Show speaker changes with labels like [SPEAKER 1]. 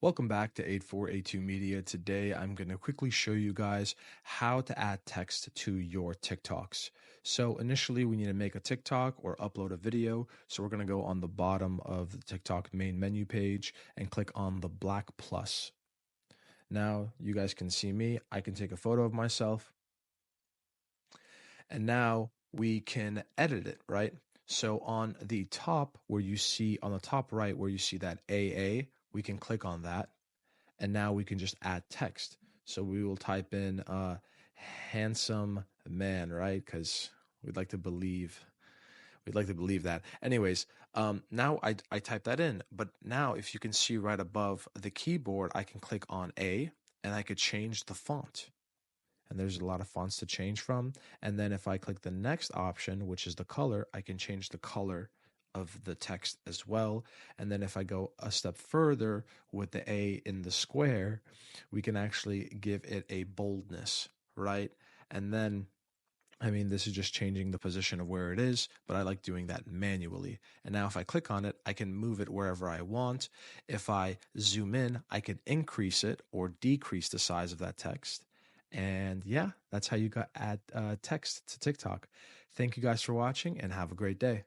[SPEAKER 1] Welcome back to 8482 Media. Today, I'm going to quickly show you guys how to add text to your TikToks. So initially, we need to make a TikTok or upload a video. So we're going to go on the bottom of the TikTok main menu page and click on the black plus. Now, you guys can see me. I can take a photo of myself. And now we can edit it, right? So on the top where you see, on the top right where you see that AA, we can click on that. And now we can just add text. So we will type in handsome man, right? Because we'd like to believe that. Anyways, now I type that in, but now if you can see right above the keyboard, I can click on A and I could change the font. And there's a lot of fonts to change from. And then if I click the next option, which is the color, I can change the color of the text as well. And then if I go a step further with the A in the square, we can actually give it a boldness, right? And then this is just changing the position of where it is, but I like doing that manually. And now if I click on it, I can move it wherever I want. If I zoom in, I can increase it or decrease the size of that text. And yeah, that's how you add text to TikTok. Thank you guys for watching and have a great day.